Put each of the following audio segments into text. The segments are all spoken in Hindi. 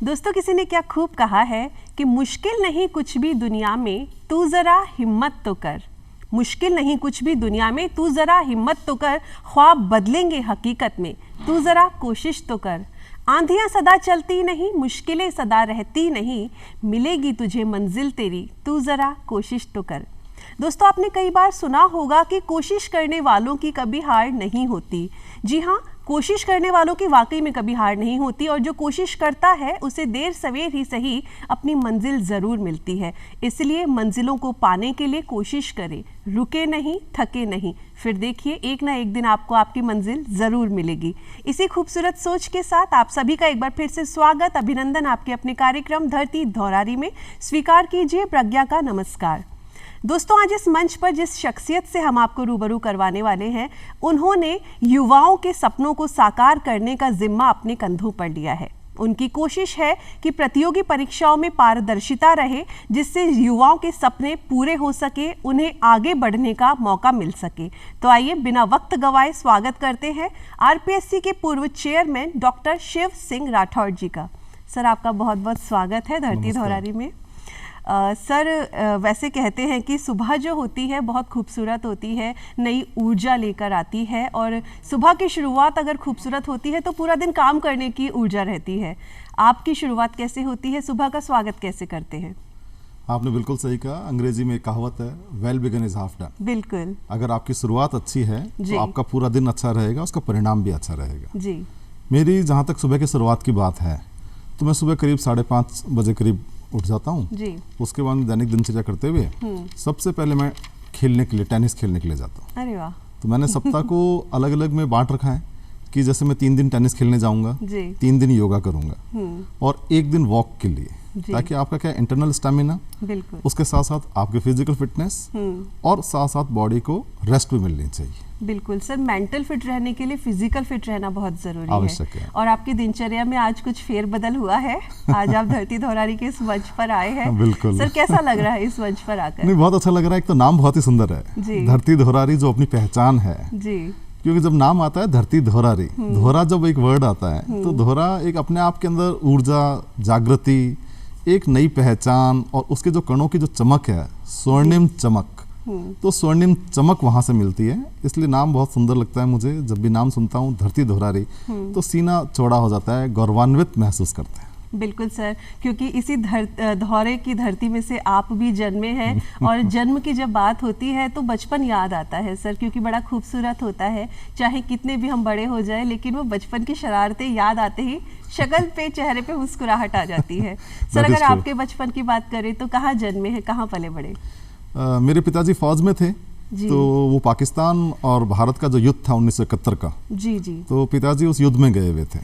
दोस्तों, किसी ने क्या खूब कहा है कि मुश्किल नहीं कुछ भी दुनिया में, तू ज़रा हिम्मत तो कर। मुश्किल नहीं कुछ भी दुनिया में, तू ज़रा हिम्मत तो कर। ख्वाब बदलेंगे हकीकत में, तू ज़रा कोशिश तो कर। आंधियाँ सदा चलती नहीं, मुश्किलें सदा रहती नहीं, मिलेगी तुझे मंजिल तेरी, तू ज़रा कोशिश तो कर। दोस्तों, आपने कई बार सुना होगा कि कोशिश करने वालों की कभी हार नहीं होती। जी हाँ, कोशिश करने वालों की वाकई में कभी हार नहीं होती और जो कोशिश करता है उसे देर सवेर ही सही अपनी मंजिल ज़रूर मिलती है। इसलिए मंजिलों को पाने के लिए कोशिश करें, रुके नहीं, थके नहीं, फिर देखिए एक ना एक दिन आपको आपकी मंजिल ज़रूर मिलेगी। इसी खूबसूरत सोच के साथ आप सभी का एक बार फिर से स्वागत, अभिनंदन आपके अपने कार्यक्रम धरती धौरारी में। स्वीकार कीजिए प्रज्ञा का नमस्कार। दोस्तों, आज इस मंच पर जिस शख्सियत से हम आपको रूबरू करवाने वाले हैं, उन्होंने युवाओं के सपनों को साकार करने का जिम्मा अपने कंधों पर लिया है। उनकी कोशिश है कि प्रतियोगी परीक्षाओं में पारदर्शिता रहे, जिससे युवाओं के सपने पूरे हो सके, उन्हें आगे बढ़ने का मौका मिल सके। तो आइए बिना वक्त गवाए स्वागत करते हैं आरपीएससी के पूर्व चेयरमैन डॉक्टर शिव सिंह राठौड़ जी का। सर, आपका बहुत बहुत स्वागत है धरती धौरारी में। सर, वैसे कहते हैं कि सुबह जो होती है बहुत खूबसूरत होती है, नई ऊर्जा लेकर आती है, और सुबह की शुरुआत अगर खूबसूरत होती है तो पूरा दिन काम करने की ऊर्जा रहती है। आपकी शुरुआत कैसे होती है, सुबह का स्वागत कैसे करते हैं? आपने बिल्कुल सही कहा। अंग्रेजी में एक कहावत है, well begun is half done. बिल्कुल। अगर आपकी शुरुआत अच्छी है तो आपका पूरा दिन अच्छा रहेगा, उसका परिणाम भी अच्छा रहेगा। जी। मेरी जहाँ तक सुबह की शुरुआत की बात है तो मैं सुबह करीब 5:30 बजे करीब उठ जाता हूँ। उसके बाद दैनिक दिनचर्या करते हुए सबसे पहले मैं खेलने के लिए, टेनिस खेलने के लिए जाता हूँ। अरे वाह। तो मैंने सप्ताह को अलग अलग में बांट रखा है कि जैसे मैं 3 दिन टेनिस खेलने जाऊंगा, 3 दिन योगा करूंगा और 1 दिन वॉक के लिए, ताकि आपका क्या इंटरनल स्टेमिना, उसके साथ साथ आपके फिजिकल फिटनेस और साथ साथ बॉडी को रेस्ट भी मिलनी चाहिए। बिल्कुल सर, मेंटल फिट रहने के लिए फिजिकल फिट रहना बहुत जरूरी है। और आपकी दिनचर्या में आज कुछ फेरबदल हुआ है। आज आप धरती धौरारी के इस मंच पर आए हैं। बिल्कुल सर, कैसा लग रहा है इस मंच पर आकर? नहीं, बहुत अच्छा लग रहा है। एक तो नाम बहुत ही सुंदर है, धरती धौरारी, जो अपनी पहचान है जी। क्योंकि जब नाम आता है धरती धौरारी, धौरा जब एक वर्ड आता है तो धौरा एक अपने आप के अंदर ऊर्जा, जागृति, एक नई पहचान और उसके जो कणों की जो चमक है, स्वर्णिम चमक, तो स्वर्णिम चमक वहां से मिलती है। इसलिए नाम बहुत सुंदर लगता है मुझे। जब भी नाम सुनता हूँ धरती धौरारी तो सीना चौड़ा हो जाता है, गौरवान्वित महसूस करते हैं। बिल्कुल सर, क्योंकि इसी धौरे की धरती में से आप भी जन्मे हैं और जन्म की जब बात होती है तो बचपन याद आता है सर, क्योंकि बड़ा खूबसूरत होता है। चाहे कितने भी हम बड़े हो जाए, लेकिन वो बचपन की शरारतें याद आते ही शक्ल पे, चेहरे पे मुस्कुराहट आ जाती है। सर, अगर आपके बचपन की बात करें तो कहाँ जन्मे हैं, कहाँ पले बड़े? मेरे पिताजी फौज में थे, तो वो पाकिस्तान और भारत का जो युद्ध था 1971 का, जी, तो पिताजी उस युद्ध में गए हुए थे।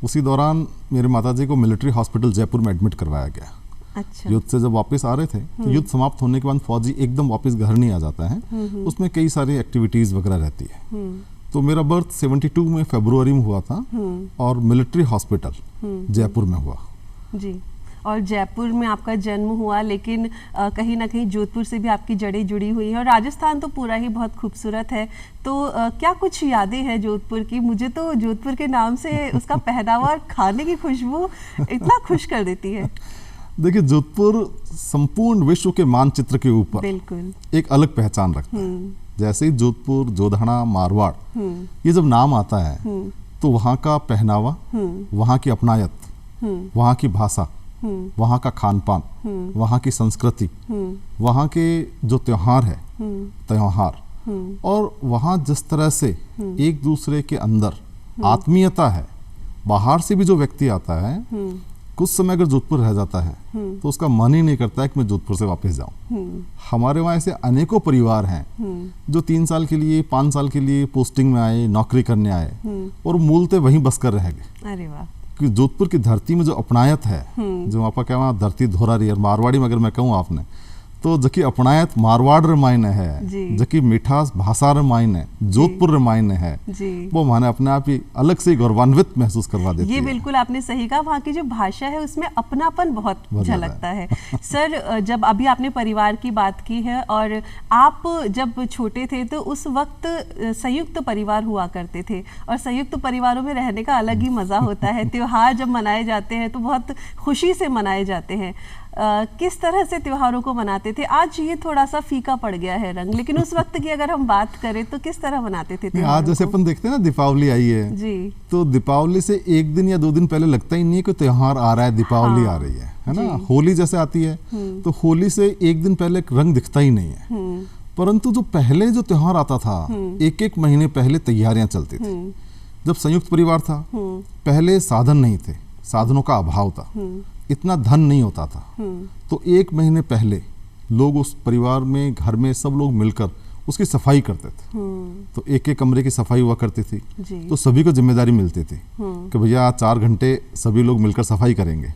उसी दौरान मेरे माताजी को मिलिट्री हॉस्पिटल जयपुर में एडमिट करवाया गया। अच्छा। युद्ध से जब वापस आ रहे थे तो युद्ध समाप्त होने के बाद फौजी एकदम वापस घर नहीं आ जाता है, उसमें कई सारी एक्टिविटीज वगैरह रहती है। तो मेरा बर्थ 72 में फरवरी में हुआ था और मिलिट्री हॉस्पिटल जयपुर में हुआ। जी। और जयपुर में आपका जन्म हुआ, लेकिन कहीं ना कहीं जोधपुर से भी आपकी जड़ें जुड़ी हुई हैं और राजस्थान तो पूरा ही बहुत खूबसूरत है। तो क्या कुछ यादें हैं जोधपुर की? मुझे तो जोधपुर के नाम से उसका पहनावा और खाने की खुशबू इतना खुश कर देती है। देखिए, जोधपुर संपूर्ण विश्व के मानचित्र के ऊपर बिल्कुल एक अलग पहचान रखता है। जैसे ही जोधपुर, जोधना, मारवाड़, ये जब नाम आता है तो वहाँ का पहनावा, वहाँ की अपनायत, वहाँ की भाषा, वहाँ का खान पान, वहाँ की संस्कृति, वहाँ के जो त्योहार और वहाँ जिस तरह से एक दूसरे के अंदर आत्मीयता है, बाहर से भी जो व्यक्ति आता है, कुछ समय अगर जोधपुर रह जाता है तो उसका मन ही नहीं करता है कि मैं जोधपुर से वापस जाऊं। हमारे वहाँ ऐसे अनेकों परिवार हैं जो 3 साल के लिए, 5 साल के लिए पोस्टिंग में आए, नौकरी करने आए और मूलतः वहीं बसकर रह गए। अरे वाह। कि जोधपुर की धरती में जो अपनायत है, जो आपका क्या धरती धौरारी और मारवाड़ी में अगर मैं कहूँ आपने, तो जकी अपनायत मारवाड़ रमायण है, जकी मिठास भाषा रमायण है, जोधपुर रमायण है, वो माने अपने आप ही अलग से गौरवान्वित महसूस करवा देती है। ये बिल्कुल आपने सही कहा, वहाँ की जो भाषा है उसमें अपनापन बहुत झलकता है। सर, जब अभी आपने परिवार की बात की है, और आप जब छोटे थे तो उस वक्त संयुक्त परिवार हुआ करते थे, और संयुक्त परिवारों में रहने का अलग ही मजा होता है। त्योहार जब मनाए जाते हैं तो बहुत खुशी से मनाए जाते हैं। किस तरह से त्योहारों को मनाते थे? आज ये थोड़ा सा फीका पड़ गया है रंग, लेकिन उस वक्त की अगर हम बात करें तो किस तरह मनाते थे? आज जैसे अपन देखते हैं ना, दीपावली आई है जी, तो दीपावली से 1 दिन या 2 दिन पहले लगता ही नहीं है कि त्योहार आ रहा है, दीपावली आ रही है ना। होली जैसे आती है तो होली से 1 दिन पहले रंग दिखता ही नहीं है, परंतु जो पहले जो त्योहार आता था 1-1 महीने पहले तैयारियां चलती थी। जब संयुक्त परिवार था, पहले साधन नहीं थे, साधनों का अभाव था, इतना धन नहीं होता था, तो 1 महीने पहले लोग उस परिवार में, घर में सब लोग मिलकर उसकी सफाई करते थे। तो 1-1 कमरे की सफाई हुआ करती थी, तो सभी को जिम्मेदारी मिलती थी कि भैया 4 घंटे सभी लोग मिलकर सफाई करेंगे।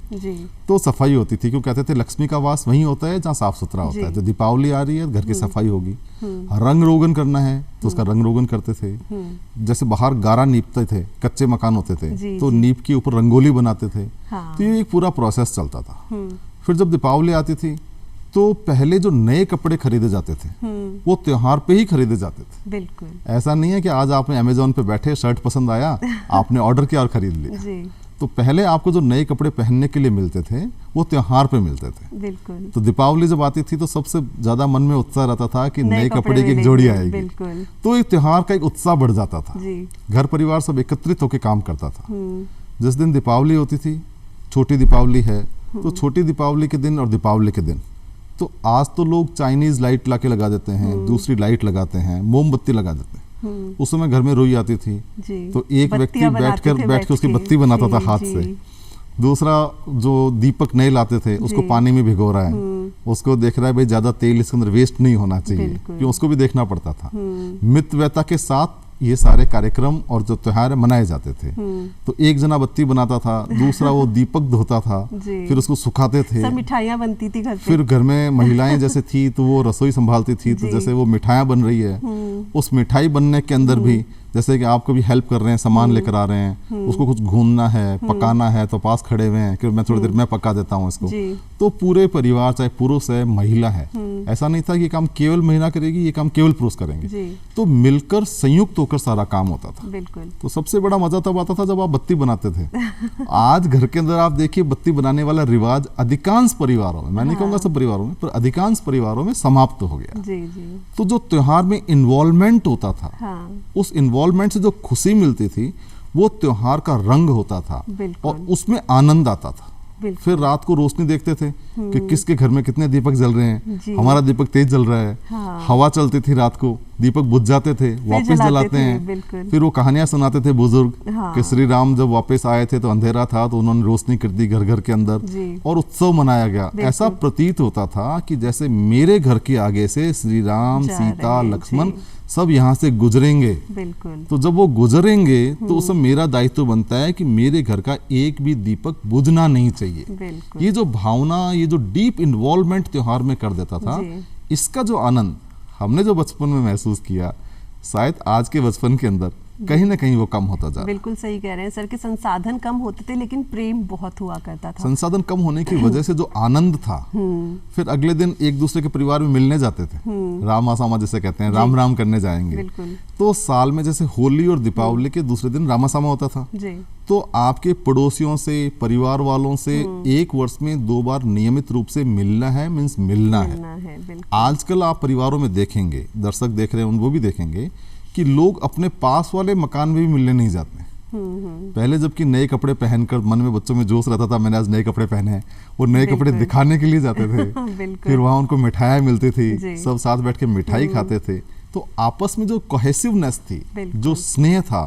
तो सफाई होती थी, क्यों कहते थे लक्ष्मी का वास वहीं होता है जहाँ साफ सुथरा होता है। तो दीपावली आ रही है, घर की सफाई होगी। रंग रोगन करना है तो उसका रंग रोगन करते थे। जैसे बाहर गारा नीपते थे, कच्चे मकान होते थे, तो नीप के ऊपर रंगोली बनाते थे। तो ये एक पूरा प्रोसेस चलता था। फिर जब दीपावली आती थी तो पहले जो नए कपड़े खरीदे जाते थे वो त्योहार पे ही खरीदे जाते थे। बिल्कुल, ऐसा नहीं है कि आज आपने अमेज़न पे बैठे, शर्ट पसंद आया, आपने ऑर्डर किया और खरीद लिया। तो पहले आपको जो नए कपड़े पहनने के लिए मिलते थे वो त्योहार पे मिलते थे। बिल्कुल। तो दीपावली जब आती थी तो सबसे ज्यादा मन में उत्साह रहता था कि नए कपड़े की एक जोड़ी आएगी। तो एक त्योहार का एक उत्साह बढ़ जाता था। घर परिवार सब एकत्रित होकर काम करता था। जिस दिन दीपावली होती थी, छोटी दीपावली है, तो छोटी दीपावली के दिन और दीपावली के दिन तो आज तो लोग चाइनीज लाइट लाके लगा देते हैं, दूसरी लाइट लगाते हैं, मोमबत्ती लगा देते हैं। उस समय घर में रोई आती थी तो एक व्यक्ति बैठ के उसकी बत्ती बनाता था हाथ से। दूसरा जो दीपक नए लाते थे उसको पानी में भिगो रहा है, उसको देख रहा है भाई ज्यादा तेल इसके अंदर वेस्ट नहीं होना चाहिए, क्यों उसको भी देखना पड़ता था। मितव्ययता के साथ ये सारे कार्यक्रम और जो त्योहार मनाए जाते थे। तो एक जना बत्ती बनाता था, दूसरा वो दीपक धोता था, फिर उसको सुखाते थे, सब मिठाइयाँ बनती थी घर पे। फिर घर में महिलाएं जैसे थी तो वो रसोई संभालती थी। तो जैसे वो मिठाइयाँ बन रही है, उस मिठाई बनने के अंदर भी जैसे कि आप कभी हेल्प कर रहे हैं, सामान लेकर आ रहे हैं, उसको कुछ घूमना है, पकाना है, तो पास खड़े हुए हैं कि मैं थोड़ी देर में पका देता हूँ इसको। तो पूरे परिवार, चाहे पुरुष है महिला है, ऐसा नहीं था कि ये काम केवल महिला करेगी, ये काम केवल पुरुष करेंगे। तो मिलकर संयुक्त होकर सारा काम होता था। बिल्कुल। तो सबसे बड़ा मजा तब आता था जब आप बत्ती बनाते थे। आज घर के अंदर आप देखिए बत्ती बनाने वाला रिवाज अधिकांश परिवारों में, मैं नहीं कहूँगा सब परिवारों में, पर अधिकांश परिवारों में समाप्त हो गया। तो जो त्योहार में इन्वॉल्वमेंट होता था, उस इन्वॉल्वमेंट से जो खुशी मिलती थी वो त्योहार का रंग होता था और उसमें आनंद आता था। फिर रात को रोशनी देखते थे कि किसके घर में कितने दीपक जल रहे हैं। हमारा दीपक तेज जल रहा है। हवा चलती थी रात को, दीपक बुझ जाते थे, वापस जलाते हैं। फिर वो कहानियां सुनाते थे बुजुर्ग कि श्री राम जब वापस आए थे तो अंधेरा था, तो उन्होंने रोशनी कर दी घर घर के अंदर और उत्सव मनाया गया। ऐसा प्रतीत होता था कि जैसे मेरे घर के आगे से श्री राम, सीता, लक्ष्मण सब यहाँ से गुजरेंगे। तो जब वो गुजरेंगे तो उस समय मेरा दायित्व बनता है कि मेरे घर का एक भी दीपक बुझना नहीं चाहिए। ये जो भावना, ये जो डीप इन्वॉल्वमेंट त्योहार में कर देता था, इसका जो आनंद हमने जो बचपन में महसूस किया, शायद आज के बचपन के अंदर कहीं ना कहीं वो कम होता जा रहा है। बिल्कुल सही कह रहे हैं सर कि संसाधन कम होते थे लेकिन प्रेम बहुत हुआ करता था। संसाधन कम होने की वजह से जो आनंद था, फिर अगले दिन एक दूसरे के परिवार में मिलने जाते थे, रामा सामा जैसे कहते हैं, राम राम करने जाएंगे। तो साल में जैसे होली और दीपावली के दूसरे दिन रामा सामा होता था, तो आपके पड़ोसियों से, परिवार वालों से 1 वर्ष में 2 बार नियमित रूप से मिलना है, मीन्स मिलना है। आजकल आप परिवारों में देखेंगे, दर्शक देख रहे हैं वो भी देखेंगे कि लोग अपने पास वाले मकान में भी मिलने नहीं जाते। पहले जबकि नए कपड़े पहनकर मन में बच्चों में जोश रहता था, मैंने आज नए कपड़े पहने हैं, वो नए कपड़े दिखाने के लिए जाते थे। फिर वहां उनको मिठाइयाँ मिलती थी, सब साथ बैठ के मिठाई खाते थे। तो आपस में जो कोहेसिवनेस थी, जो स्नेह था,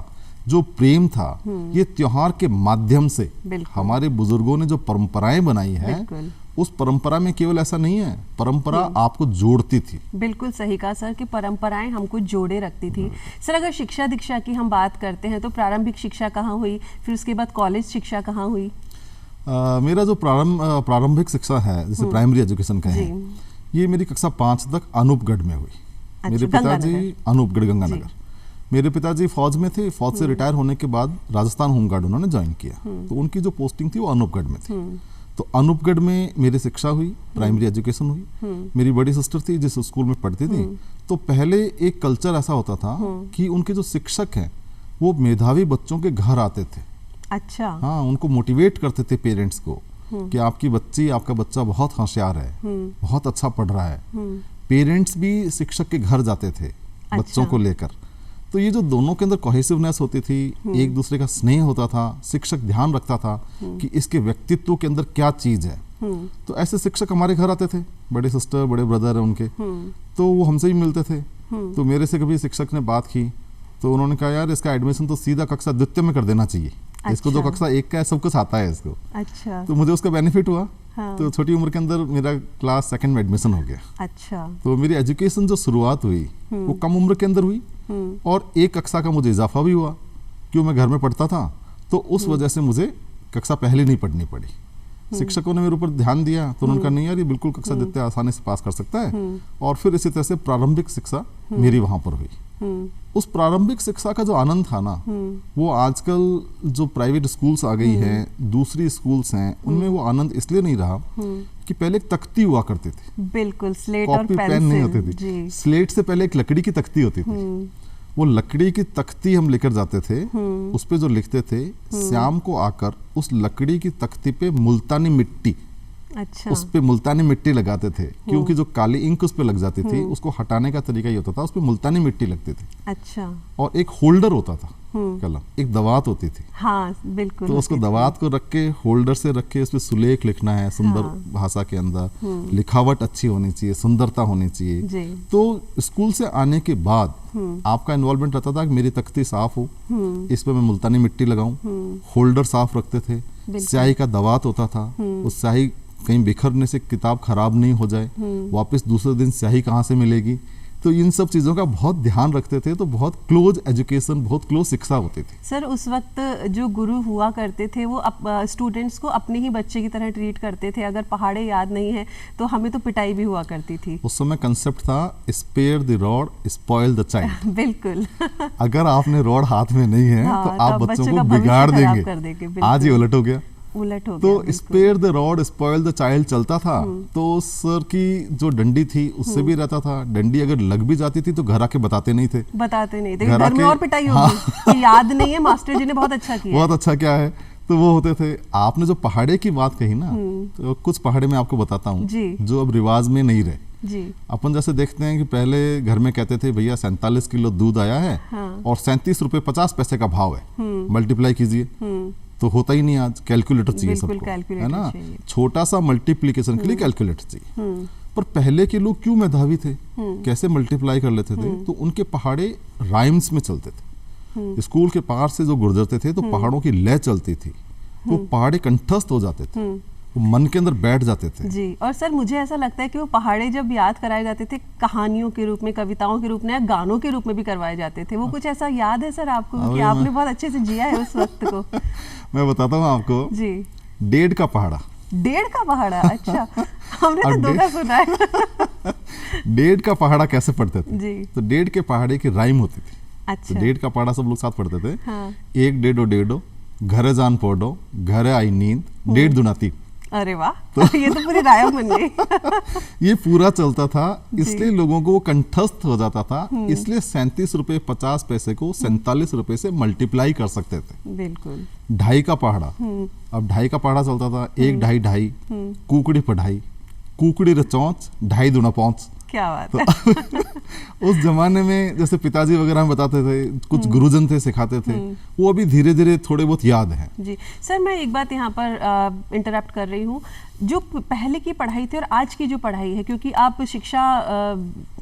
जो प्रेम था, ये त्योहार के माध्यम से हमारे बुजुर्गों ने जो परंपराएं बनाई है, उस परंपरा में केवल ऐसा नहीं है, परंपरा आपको जोड़ती थी। बिल्कुल सही कहा सर कि परंपराएं हमको जोड़े रखती थी। सर अगर शिक्षा दीक्षा की हम बात करते हैं तो प्रारंभिक शिक्षा कहाँ हुई, फिर उसके बाद कॉलेज शिक्षा कहाँ हुई? मेरा जो प्रारंभिक शिक्षा है, जैसे प्राइमरी एजुकेशन कहें, ये मेरी कक्षा 5 तक अनूपगढ़ में हुई। अच्छा, मेरे पिताजी अनूपगढ़ गंगानगर, मेरे पिताजी फौज में थे। फौज से रिटायर होने के बाद राजस्थान होमगार्ड उन्होंने ज्वाइन किया, तो उनकी जो पोस्टिंग थी वो अनूपगढ़ में थी। तो अनूपगढ़ में मेरी शिक्षा हुई, प्राइमरी एजुकेशन हुई। मेरी बड़ी सिस्टर थी जिस स्कूल में पढ़ती थी, तो पहले एक कल्चर ऐसा होता था कि उनके जो शिक्षक हैं वो मेधावी बच्चों के घर आते थे। अच्छा। हाँ, उनको मोटिवेट करते थे पेरेंट्स को कि आपकी बच्ची, आपका बच्चा बहुत होशियार है, बहुत अच्छा पढ़ रहा है। पेरेंट्स भी शिक्षक के घर जाते थे बच्चों को लेकर। तो ये जो दोनों के अंदर कोहेसिवनेस होती थी, एक दूसरे का स्नेह होता था, शिक्षक ध्यान रखता था कि इसके व्यक्तित्व के अंदर क्या चीज है। तो ऐसे शिक्षक हमारे घर आते थे, बड़े सिस्टर बड़े ब्रदर है उनके, तो वो हमसे ही मिलते थे। तो मेरे से कभी शिक्षक ने बात की तो उन्होंने कहा यार इसका एडमिशन तो सीधा कक्षा द्वितीय में कर देना चाहिए। अच्छा। इसको जो कक्षा 1 का है सब कुछ आता है इसको। अच्छा। तो मुझे उसका बेनिफिट हुआ। हाँ। तो छोटी उम्र के अंदर मेरा क्लास 2 में एडमिशन हो गया। अच्छा। तो मेरी एजुकेशन जो शुरुआत हुई वो कम उम्र के अंदर हुई, और 1 कक्षा का मुझे इजाफा भी हुआ क्यों मैं घर में पढ़ता था, तो उस वजह से मुझे कक्षा पहले नहीं पढ़नी पड़ी। शिक्षकों ने मेरे ऊपर ध्यान दिया तो उन्होंने कहा नहीं यार ये बिल्कुल कक्षा द्वितीय आसानी से पास कर सकता है। और फिर इसी तरह से प्रारंभिक शिक्षा मेरी वहां पर हुई। उस प्रारंभिक शिक्षा का जो आनंद था ना, वो आजकल जो प्राइवेट स्कूल्स आ गई हैं, दूसरी स्कूल्स हैं, उनमें वो आनंद इसलिए नहीं रहा कि पहले एक तख्ती हुआ करती थी। बिल्कुल, स्लेट और पेन नहीं होती थी। स्लेट से पहले एक लकड़ी की तख्ती होती थी। वो लकड़ी की तख्ती हम लेकर जाते थे, उस पे जो लिखते थे, शाम को आकर उस लकड़ी की तख्ती पे मुल्तानी मिट्टी, अच्छा। उस पे मुल्तानी मिट्टी लगाते थे, क्योंकि जो काली इंक उस पे लग जाती थी उसको हटाने का तरीका ये होता था, उस पे मुल्तानी मिट्टी लगती थी। अच्छा। और एक होल्डर होता था कलम, एक दवात होती थी। हाँ, बिल्कुल। तो उसको दवात को रख के, होल्डर से रख के उस पे सुलेख लिखना है सुंदर भाषा के अंदर, लिखावट अच्छी होनी चाहिए, सुंदरता होनी चाहिए। तो स्कूल से आने के बाद आपका इन्वॉल्वमेंट रहता था कि मेरी तख्ती साफ हो, इस पे मैं मुल्तानी मिट्टी लगाऊं, होल्डर साफ रखते थे, स्याही का दवात होता था, उस स्याही कहीं बिखरने से किताब खराब नहीं हो जाए, वापस दूसरे दिन स्याही कहाँ से मिलेगी। तो इन सब चीज़ों का बहुत ध्यान रखते थे, तो बहुत क्लोज एजुकेशन, बहुत क्लोज शिक्षा होती थी। सर, उस वक्त जो गुरु हुआ करते थे वो स्टूडेंट्स को अपने ही बच्चे की तरह ट्रीट करते थे। अगर पहाड़े याद नहीं है तो हमें तो पिटाई भी हुआ करती थी। उस समय कंसेप्ट था spare the rod spoil the child. बिल्कुल। अगर आपने रॉड हाथ में नहीं है तो आप बच्चों को बिगाड़ देंगे। आज ये उलट हो गया। तो spare the rod spoil the child चलता था। तो सर की जो डंडी थी उससे भी रहता था। डंडी अगर लग भी जाती थी तो घर आके बताते नहीं थे। घर में और पिटाई होगी। याद नहीं है, मास्टर जी ने बहुत अच्छा किया। बहुत अच्छा क्या है, तो वो होते थे। आपने जो पहाड़े की बात कही ना, तो कुछ पहाड़े में आपको बताता हूँ जो अब रिवाज में नहीं रहे। जी। अपन जैसे देखते हैं कि पहले घर में कहते थे भैया 47 किलो दूध आया है, हाँ। और 37 रुपए 50 पैसे का भाव है, मल्टीप्लाई कीजिए। तो होता ही नहीं, आज कैलकुलेटर चाहिए सबको, है ना। छोटा सा मल्टीप्लिकेशन के लिए कैलकुलेटर चाहिए। पर पहले के लोग क्यों मेधावी थे, कैसे मल्टीप्लाई कर लेते थे, तो उनके पहाड़े राइम्स में चलते थे। स्कूल के पार से जो गुजरते थे तो पहाड़ों की लय चलती थी, तो पहाड़े कंठस्थ हो जाते थे, वो मन के अंदर बैठ जाते थे। जी। और सर मुझे ऐसा लगता है कि वो पहाड़े जब याद कराए जाते थे कहानियों के रूप में, कविताओं के रूप में या गानों के रूप में भी करवाए जाते थे, वो कुछ ऐसा याद है सर आपको कि आपने बहुत अच्छे से जिया है उस वक्त को? मैं बताता हूँ आपको जी। 1.5 का पहाड़ा। 1.5 का पहाड़ा? अच्छा। हमने तो 2 का सुना है। 1.5 का पहाड़ा कैसे पढ़ते थे जी? तो 1.5 के पहाड़े की राइम होती थी। अच्छा। तो 1.5 का पहाड़ा सब लोग साथ पढ़ते थे। हाँ। 1 1.5 घरे जान पढ़ो, घरे आई नींद, 1.5 दूना 3। अरे वाह, तो ये तो पूरी रायम बन गई। ये पूरा चलता था, इसलिए लोगों को वो कंठस्थ हो जाता था। इसलिए 37 रुपए 50 पैसे को 47 रुपए से मल्टीप्लाई कर सकते थे। बिल्कुल। 2.5 का पहाड़ा, अब 2.5 का पहाड़ा चलता था। 1 2.5 कुकड़ी पढ़ाई, कुकड़ी रे चौंच, 2.5 दूना 5। क्या बात है। उस जमाने में जैसे पिताजी वगैरह हम बताते थे, कुछ गुरुजन थे सिखाते थे, वो अभी धीरे धीरे थोड़े बहुत याद हैं। जी सर, मैं एक बात यहाँ पर इंटरप्ट कर रही हूँ। जो पहले की पढ़ाई थी और आज की जो पढ़ाई है, क्योंकि आप शिक्षा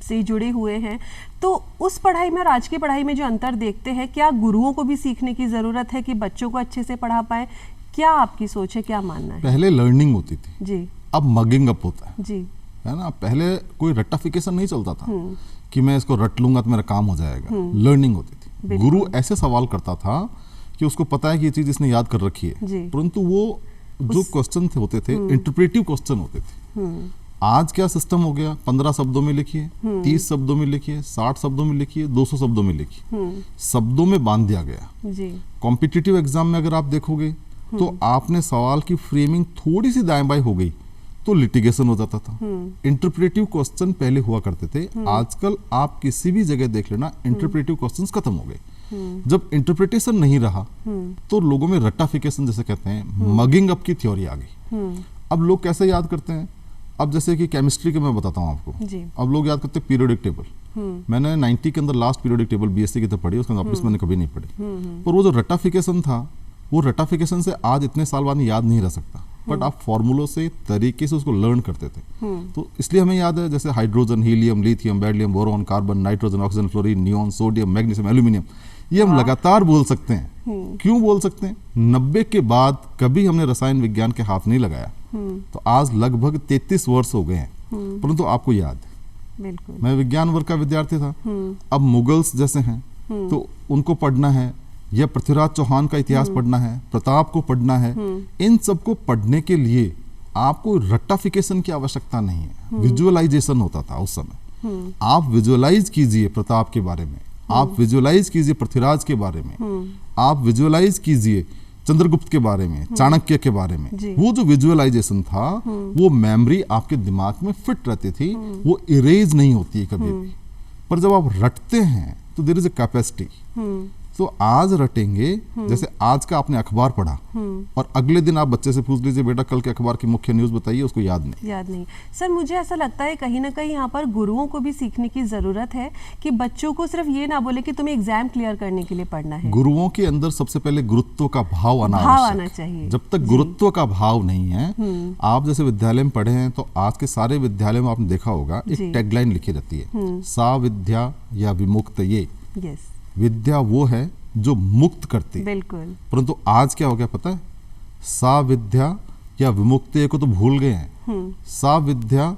से जुड़े हुए हैं, तो उस पढ़ाई में और आज की पढ़ाई में जो अंतर देखते हैं, क्या गुरुओं को भी सीखने की ज़रूरत है कि बच्चों को अच्छे से पढ़ा पाए? क्या आपकी सोच है, क्या मानना है? पहले लर्निंग होती थी जी, अब मगिंग अप होता है जी, है ना। पहले कोई रट्टाफिकेशन नहीं चलता था कि मैं इसको रट लूंगा तो मेरा काम हो जाएगा। लर्निंग होती थी। गुरु ऐसे सवाल करता था कि उसको पता है कि ये चीज इसने याद कर रखी है, परंतु वो जो क्वेश्चन होते थे इंटरप्रेटिव क्वेश्चन होते थे। आज क्या सिस्टम हो गया, 15 शब्दों में लिखिए, 30 शब्दों में लिखिए, 60 शब्दों में लिखिए, 200 शब्दों में लिखिए, शब्दों में बांध दिया गया। कॉम्पिटिटिव एग्जाम में अगर आप देखोगे तो आपने सवाल की फ्रेमिंग थोड़ी सी दाएं बाएं हो गई तो लिटिगेशन हो जाता था। इंटरप्रेटिव क्वेश्चन पहले हुआ करते थे, आजकल आप किसी भी जगह देख लेना इंटरप्रेटिव क्वेश्चंस खत्म हो गए। जब इंटरप्रिटेशन नहीं रहा तो लोगों में रट्टाफिकेशन जिसे कहते हैं, मगिंग अप की थ्योरी आ गई। अब लोग कैसे याद करते हैं, अब जैसे कि केमिस्ट्री के मैं बताता हूँ आपको, अब लोग याद करते हैं पीरियोडिक टेबल। मैंने 90 के अंदर लास्ट पीरियोडिक टेबल बीएससी की तो पढ़ी, उसके वापस मैंने कभी नहीं पढ़ी। पर वो जो रट्टाफिकेशन था, वो रट्टाफिकेशन से आज इतने साल बाद याद नहीं रह सकता, बट आप फॉर्मूलों से तरीके से उसको लर्न करते थे। तो इसलिए हमें याद है, जैसे hydrogen, helium, lithium, beryllium, boron, carbon, nitrogen, oxygen, fluorine, neon, sodium, magnesium, aluminium, ये हम लगातार बोल सकते हैं। क्यों बोल सकते हैं? 90 के बाद कभी हमने रसायन विज्ञान के हाथ नहीं लगाया, तो आज लगभग 33 वर्ष हो गए हैं, परंतु आपको याद है। बिल्कुल। मैं विज्ञान वर्ग का विद्यार्थी था, अब मुगल्स जैसे हैं तो उनको पढ़ना है, या पृथ्वीराज चौहान का इतिहास पढ़ना है, प्रताप को पढ़ना है। इन सबको पढ़ने के लिए आपको रट्टाफिकेशन की आवश्यकता नहीं है, विजुअलाइजेशन होता था उस समय। आप विजुअलाइज कीजिए प्रताप के बारे में, आप विजुअलाइज कीजिए पृथ्वीराज के बारे में, आप विजुअलाइज कीजिए चंद्रगुप्त के बारे में, चाणक्य के बारे में। वो जो विजुअलाइजेशन था वो मेमोरी आपके दिमाग में फिट रहती थी, वो इरेज नहीं होती है कभी भी। पर जब आप रटते हैं तो देयर इज अ कैपेसिटी। तो आज रटेंगे, जैसे आज का आपने अखबार पढ़ा और अगले दिन आप बच्चे से पूछ लीजिए बेटा कल के अखबार की मुख्य न्यूज़ बताइए, उसको याद नहीं। सर मुझे ऐसा लगता है कहीं ना कहीं यहाँ पर गुरुओं को भी सीखने की जरूरत है कि बच्चों को सिर्फ ये ना बोले कि तुम्हें एग्जाम क्लियर करने के लिए पढ़ना है। गुरुओं के अंदर सबसे पहले गुरुत्व का भाव आना चाहिए। जब तक गुरुत्व का भाव नहीं है, आप जैसे विद्यालय में पढ़े हैं तो आज के सारे विद्यालय में आपने देखा होगा एक टैगलाइन लिखी रहती है, सा विद्या या विमुक्त ये। विद्या वो है जो मुक्त करती। बिल्कुल। परंतु आज क्या हो गया पता है, सा विद्या या विमुक्त को तो भूल गए हैं। सा विद्या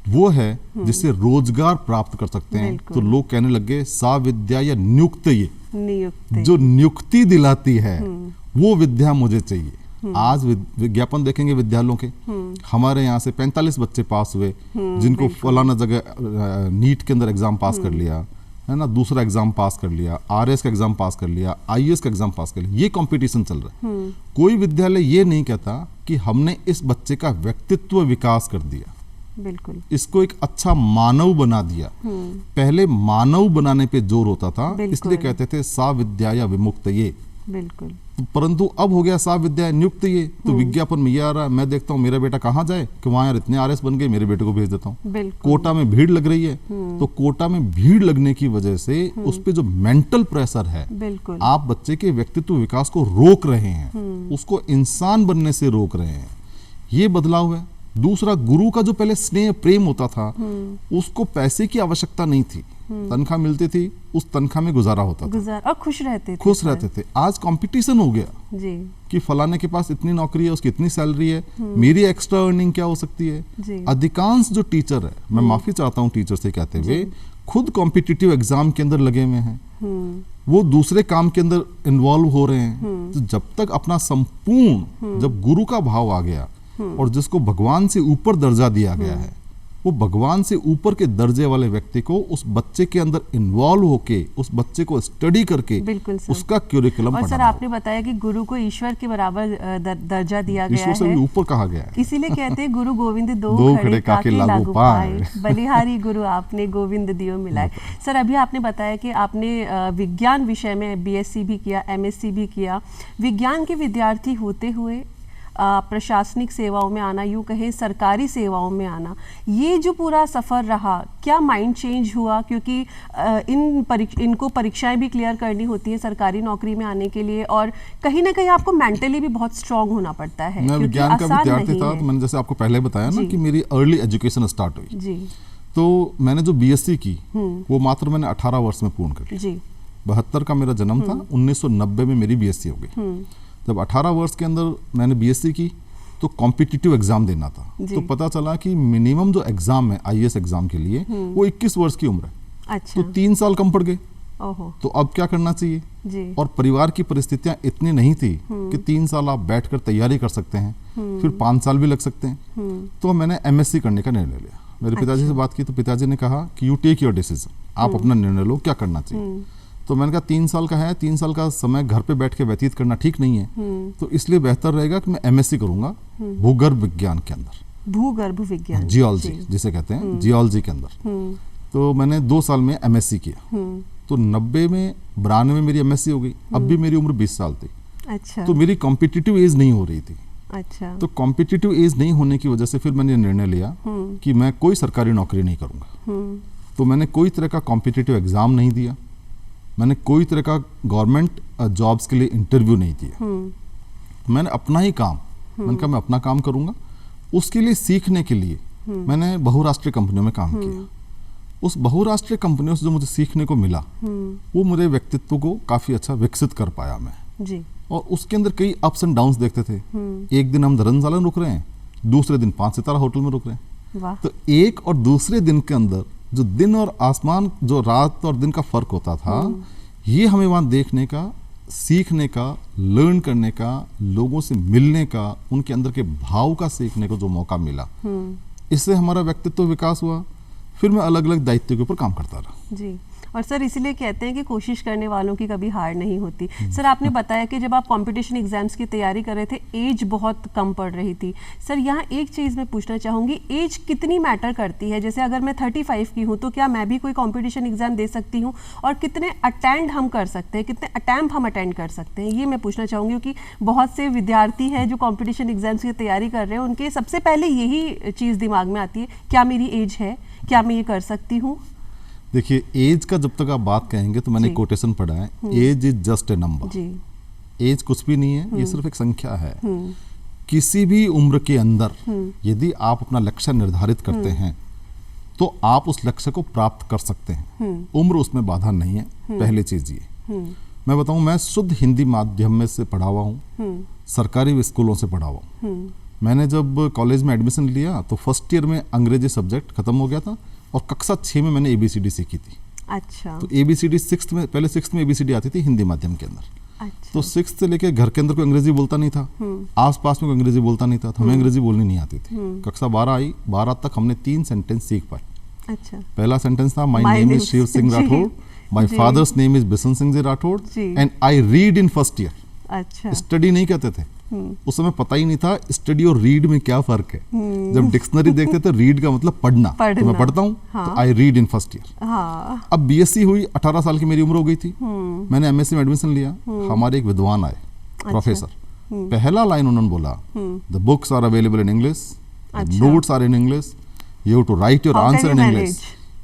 वो है जिससे रोजगार प्राप्त कर सकते हैं, तो लोग कहने लग गए सा विद्या या नियुक्त ये, जो नियुक्ति दिलाती है वो विद्या मुझे चाहिए। आज विज्ञापन देखेंगे विद्यालयों के, हमारे यहाँ से 45 बच्चे पास हुए जिनको फलाना जगह नीट के अंदर एग्जाम पास कर लिया है ना, दूसरा एग्जाम पास कर लिया, आरएस का एग्जाम पास कर लिया, आईएएस का एग्जाम पास कर लिया। ये कंपटीशन चल रहा है। कोई विद्यालय ये नहीं कहता कि हमने इस बच्चे का व्यक्तित्व विकास कर दिया, बिल्कुल, इसको एक अच्छा मानव बना दिया। पहले मानव बनाने पे जोर होता था, इसलिए कहते थे सा विद्या या विमुक्त ये। बिल्कुल। परंतु अब हो गया सा विद्या नियुक्त ये, तो विज्ञापन में ये आ रहा है, मैं देखता हूँ मेरा बेटा कहाँ जाए कि वहाँ यार इतने आरएस बन गए, मेरे बेटे को भेज देता हूँ। कोटा में भीड़ लग रही है, तो कोटा में भीड़ लगने की वजह से उस पे जो मेंटल प्रेशर है, आप बच्चे के व्यक्तित्व विकास को रोक रहे हैं, उसको इंसान बनने से रोक रहे हैं। ये बदलाव है। दूसरा, गुरु का जो पहले स्नेह प्रेम होता था, उसको पैसे की आवश्यकता नहीं थी, तनख्वाह मिलती थी, उस तनख्वाह में गुजारा होता था और खुश रहते थे। आज कंपटीशन हो गया जी कि फलाने के पास इतनी नौकरी है, उसकी इतनी सैलरी है, मेरी एक्स्ट्रा अर्निंग क्या हो सकती है। अधिकांश जो टीचर है, मैं माफी चाहता हूँ टीचर से कहते हुए, खुद कॉम्पिटिटिव एग्जाम के अंदर लगे हुए हैं, वो दूसरे काम के अंदर इन्वॉल्व हो रहे हैं। तो जब तक अपना संपूर्ण, जब गुरु का भाव आ गया और जिसको भगवान से ऊपर दर्जा दिया गया है, वो भगवान से ऊपर के दर्जे वाले व्यक्ति को उस बच्चे के अंदर इन्वॉल्व होके, उस बच्चे को स्टडी करके उसका क्यूरिकुलम और सर आपने बताया कि गुरु को ईश्वर के बराबर दर्जा दिया गया है, ईश्वर से ऊपर कहा गया है। इसीलिए कहते हैं गुरु गोविंद दो खड़े काके लागू पाए, बलिहारी गुरु आपने गोविंद दियो मिलाए। सर अभी आपने बताया कि आपने विज्ञान विषय में बीएससी भी किया, एमएससी भी किया। विज्ञान के विद्यार्थी होते हुए प्रशासनिक सेवाओं में आना, यूँ कहें सरकारी सेवाओं में आना, ये जो पूरा सफ़र रहा, क्या माइंड चेंज हुआ? क्योंकि इनको परीक्षाएं भी क्लियर करनी होती है सरकारी नौकरी में आने के लिए, और कहीं ना कहीं आपको मेंटली भी बहुत स्ट्रांग होना पड़ता है। मैं विज्ञान का विद्यार्थी था, तो मैंने जैसे आपको पहले बताया ना कि मेरी अर्ली एजुकेशन स्टार्ट हुई जी। तो मैंने जो बीएससी की वो मात्र मैंने 18 वर्ष में पूर्ण कर ली। 72 का मेरा जन्म था, 1990 में मेरी बीएससी हो गई। जब 18 वर्ष के अंदर मैंने बीएससी की तो कॉम्पिटिटिव एग्जाम देना था, तो पता चला कि मिनिमम जो एग्जाम है आईएएस एग्जाम के लिए वो 21 वर्ष की उम्र है। अच्छा। तो 3 साल कम पड़ गए। ओहो। तो अब क्या करना चाहिए जी। और परिवार की परिस्थितियां इतनी नहीं थी कि 3 साल आप बैठकर तैयारी कर सकते हैं, फिर 5 साल भी लग सकते हैं। तो मैंने MSc करने का निर्णय लिया। मेरे पिताजी से बात की तो पिताजी ने कहा कि यू टेक योर डिसीजन, आप अपना निर्णय लो, क्या करना चाहिए। तो मैंने कहा 3 साल का है, 3 साल का समय घर पे बैठ के व्यतीत करना ठीक नहीं है, तो इसलिए बेहतर रहेगा कि मैं MSc करूंगा भूगर्भ विज्ञान के अंदर, भूगर्भ विज्ञान, जियोलॉजी जिसे कहते हैं, जियोलॉजी के अंदर। तो मैंने 2 साल में MSc किया। तो 90 में 92 में मेरी MSc हो गई। अब भी मेरी उम्र 20 साल थी। अच्छा। तो मेरी कॉम्पिटिटिव एज नहीं हो रही थी। अच्छा। तो कॉम्पिटिटिव एज नहीं होने की वजह से फिर मैंने निर्णय लिया कि मैं कोई सरकारी नौकरी नहीं करूंगा। तो मैंने कोई तरह का कॉम्पिटिटिव एग्जाम नहीं दिया, मैंने कोई तरह का गवर्नमेंट जॉब्स के लिए इंटरव्यू नहीं दिया। मैंने अपना ही काम, मैंने कहा मैं अपना काम करूंगा। उसके लिए सीखने के लिए मैंने बहुराष्ट्रीय कंपनियों में काम किया। उस बहुराष्ट्रीय कंपनियों से जो मुझे सीखने को मिला वो मेरे व्यक्तित्व को काफी अच्छा विकसित कर पाया मैं जी। और उसके अंदर कई अप्स एंड डाउन्स देखते थे। एक दिन हम धर्मशाला में रुक रहे हैं, दूसरे दिन 5 सितारा होटल में रुक रहे हैं। वाह। तो एक और दूसरे दिन के अंदर जो दिन और आसमान, जो रात और दिन का फर्क होता था, ये हमें वहां देखने का, सीखने का, लर्न करने का, लोगों से मिलने का, उनके अंदर के भाव का सीखने को जो मौका मिला, इससे हमारा व्यक्तित्व विकास हुआ। फिर मैं अलग अलग दायित्व के ऊपर काम करता रहा जी। और सर इसीलिए कहते हैं कि कोशिश करने वालों की कभी हार नहीं होती। सर आपने बताया कि जब आप कंपटीशन एग्जाम्स की तैयारी कर रहे थे एज बहुत कम पड़ रही थी। सर यहाँ एक चीज़ मैं पूछना चाहूँगी, एज कितनी मैटर करती है? जैसे अगर मैं 35 की हूँ तो क्या मैं भी कोई कंपटीशन एग्जाम दे सकती हूँ? और कितने अटेंड हम कर सकते हैं, कितने अटैम्प्ट हम अटेंड कर सकते हैं, ये मैं पूछना चाहूँगी। क्योंकि बहुत से विद्यार्थी हैं जो कॉम्पिटिशन एग्जाम्स की तैयारी कर रहे हैं, उनके सबसे पहले यही चीज़ दिमाग में आती है, क्या मेरी एज है, क्या मैं ये कर सकती हूँ? देखिए, एज का जब तक आप बात कहेंगे तो मैंने कोटेशन पढ़ा है, age is just a number. Age कुछ भी नहीं है, ये सिर्फ एक संख्या है। किसी भी उम्र के अंदर यदि आप अपना लक्ष्य निर्धारित करते हैं तो आप उस लक्ष्य को प्राप्त कर सकते हैं। उम्र उसमें बाधा नहीं है। पहली चीज ये मैं बताऊं, मैं शुद्ध हिंदी माध्यम में से पढ़ा हुआ हूँ, सरकारी स्कूलों से पढ़ा हुआ हूँ। मैंने जब कॉलेज में एडमिशन लिया तो फर्स्ट ईयर में अंग्रेजी सब्जेक्ट खत्म हो गया था और कक्षा 6 में मैंने ABCD सीखी थी। अच्छा। तो ABCD 6th में, पहले 6th में ABCD आती थी हिंदी माध्यम के अंदर। अच्छा। तो 6th से लेके घर के अंदर कोई अंग्रेजी बोलता नहीं था, आसपास में कोई अंग्रेजी बोलता नहीं था, तो हमें अंग्रेजी बोलनी नहीं आती थी। कक्षा 12 आई, 12 तक हमने 3 सेंटेंस सीख पाए। अच्छा। पहला सेंटेंस था, my name is Shiv Singh Rathore, my father's name is Bishan Singh ji Rathore and I read in first year. अच्छा। स्टडी नहीं कहते थे, उस समय पता ही नहीं था स्टडी और रीड में क्या फर्क है। जब डिक्शनरी देखते थे, रीड का मतलब पढ़ना। तो मैं पढ़ता हूँ, तो आई रीड इन फर्स्ट ईयर। अब BSc हुई, 18 साल की मेरी उम्र हो गई थी। मैंने MSc में एडमिशन लिया। हमारे एक विद्वान आए, प्रोफेसर। पहला लाइन उन्होंने बोला, the books are available in English, notes are in English, you have to write your answer in English,